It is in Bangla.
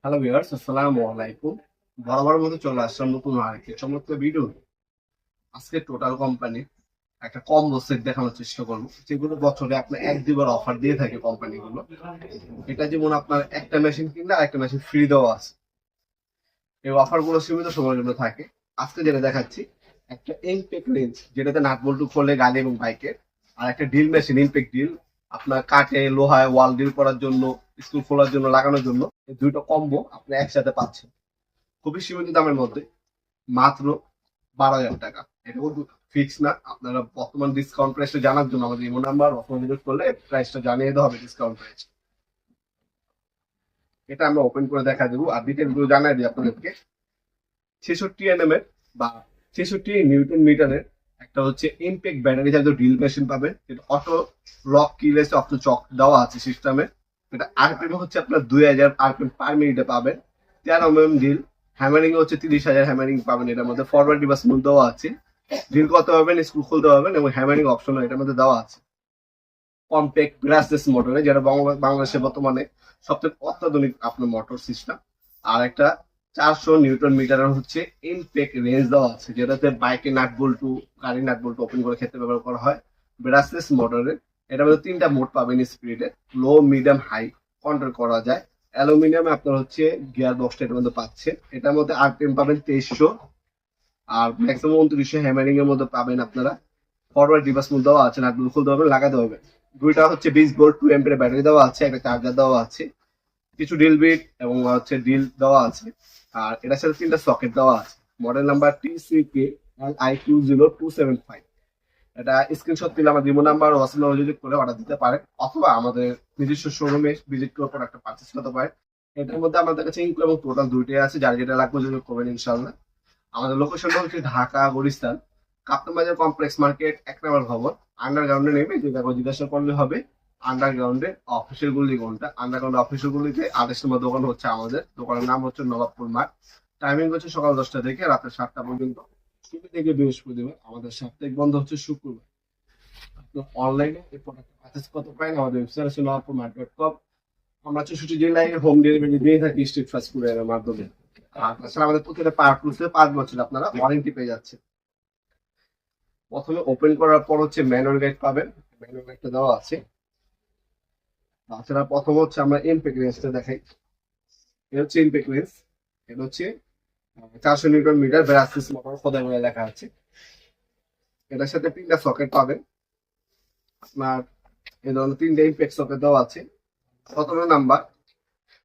হ্যালো ভিউয়ার্স, আসসালামু আলাইকুম। বরাবর মতো চলে আসলাম নতুন আরেকটি চমৎকার ভিডিও। আজকে টোটাল কোম্পানি একটা কম্বো সেট দেখানোর চেষ্টা করবো, যেগুলো বছরে আপনার 1-2 বার অফার দিয়ে থাকে কোম্পানিগুলো। এটা যেমন আপনার একটা মেশিন কিনলে আরেকটা মেশিন ফ্রি দেওয়া আছে। এই অফার গুলো সীমিত সময়ের জন্য থাকে। আজকে যেটা দেখাচ্ছি, একটা ইনপেক রেঞ্জ, যেটাতে নাট বল্টু খোলে গাড়ি এবং বাইকের। আর একটা ড্রিল মেশিন, ইনপেক ড্রিল, আপনার কাঠে লোহায় ওয়াল ড্রিল করার জন্য, স্ক্রু খোলার জন্য, লাগানোর জন্য। এই দুইটা কম্বো আপনি একসাথে পাচ্ছেন খুবই সীমিত দামের মধ্যে, মাত্র 12,000 টাকা। এটা কিন্তু ফিক্স না, আপনারা বর্তমান ডিসকাউন্ট প্রাইসটা জানার জন্য আমাদের ইমো নাম্বার অথবা ভিজিট করলে প্রাইসটা জানিয়ে দেওয়া হবে, ডিসকাউন্ট প্রাইস। এটা আমরা ওপেন করে দেখা দেবো আর ডিটেলস গুলো জানাই দিই আপনাদেরকে। 66 এর বা 66 নিউটন মিটারের একটা হচ্ছে ইমপ্যাক্ট ব্যাটারি চালিত ড্রিল মেশিন পাবেন। এটা অটো লক কিলেস অটো চক দেওয়া আছে সিস্টেমে। এটা আরপিএম হচ্ছে আপনার 2,000 আরপিএম পার মিনিটে পাবেন। 13 ড্রিল, হ্যামারিং হচ্ছে 30,000 হ্যামারিং পাবেন। এটার মধ্যে ফরওয়ার্ড রিভার্স মুভ দেওয়া আছে, ড্রিল করতে পারবেন, স্ক্রু খুলতে পারবেন এবং হ্যামারিং অপশন এটার মধ্যে দেওয়া আছে। কম্প্যাক্ট ব্রাশলেস মোটরে, যেটা বাংলাদেশে বর্তমানে সবথেকে অত্যাধুনিক আপনার মোটর সিস্টেম। আর একটা 400 নিউটন মিটারের হচ্ছে ইনটেক রেঞ্জ দেওয়া আছে, যেটাতে বাইকে নাট বল্টু, গাড়ি নাট বল্টু ওপেন করে ক্ষেত্রে ব্যবহার করা হয়। ব্রাশলেস মোটরে এটার মধ্যে 3টা মোড পাবেন স্পিডে, লো মিডিয়াম হাই কন্ট্রোল করা যায়। অ্যালুমিনিয়ামে আপনার হচ্ছে গিয়ার বক্সটা এটার মধ্যে পাচ্ছেন। এটার মধ্যে আরপিএম পাবেন 2300 আর ম্যাক্সিমাম 2900 হ্যামারিং এর মধ্যে পাবেন আপনারা। ফরওয়ার্ড রিভার্স মুভ দেওয়া আছে, নাটগুলো খুলতে হবে, লাগাতে হবে। দুইটা হচ্ছে 20 ভোল্ট 2 অ্যাম্পিয়ার ব্যাটারি দেওয়া আছে, একটা চার্জার দেওয়া আছে, কিছু ড্রিল বিট এবং হচ্ছে ড্রিল দেওয়া আছে। আর এটার সাথে 3টা সকেট দেওয়া আছে। Model number TCK-LI20275। এটা স্ক্রিনশট দিলে আমার ডিমো নাম্বার হোয়াটসঅ্যাপ নাম্বার ভিজিট করে অর্ডার দিতে পারেন, অথবা আমাদের নিজস্ব শোরুমে ভিজিট করে প্রোডাক্টটা পারচেজ করতে পারেন। এটার মধ্যে আমাদের কাছে ইনকো এবং টোটাল দুইটাই আছে, যার যেটা লাগবে যোগাযোগ করবেন ইনশাআল্লাহ। আমাদের লোকেশনটা হচ্ছে ঢাকা গুলিস্তান, কাপ্তান বাজার কমপ্লেক্স মার্কেট 1 নম্বর ভবন। আন্ডারগ্রাউন্ডে নেমে যে কাগজ জিজ্ঞাসা করলে হবে। আন্ডারগ্রাউন্ডে অফিসের গুলি কোনটা, আন্ডারগ্রাউন্ড অফিসের গুলিতে 28 নম্বর দোকান হচ্ছে আমাদের। দোকানের নাম হচ্ছে নবাবপুর মাঠ। টাইমিং হচ্ছে সকাল 10টা থেকে রাতের 7টা পর্যন্ত। শুক্র থেকে বৃহস্পতিবার। আমাদের সাপ্তাহিক বন্ধ হচ্ছে শুক্রবার। আপনি অনলাইনে এই প্রোডাক্ট পারচেজ করতে পারেন আমাদের ওয়েবসাইট আছে nawapurmart.com। আমরা 64 জেলায় হোম ডেলিভারি দিয়ে থাকি স্ট্রিট ফাস্ট ফুডের মাধ্যমে। আর তাছাড়া আমাদের প্রতিটা পার্ট 5 বছর আপনারা ওয়ারেন্টি পেয়ে যাচ্ছেন। প্রথমে ওপেন করার পর হচ্ছে ম্যানুয়াল গাইড পাবেন, ম্যানুয়াল গাইডটা দেওয়া আছে। তাছাড়া প্রথম হচ্ছে আমরা ইমপেক রেঞ্জটা দেখাই। এটা হচ্ছে ইমপেক রেঞ্জ। এটা হচ্ছে 400 নিউটন মিটার ব্রাসলেস মোটর খোদাই করে লেখা আছে। এটার সাথে 3টা সকেট পাবেন আপনার। এই ধরনের 3টা ইমপেক সকেট দেওয়া আছে। 17 নাম্বার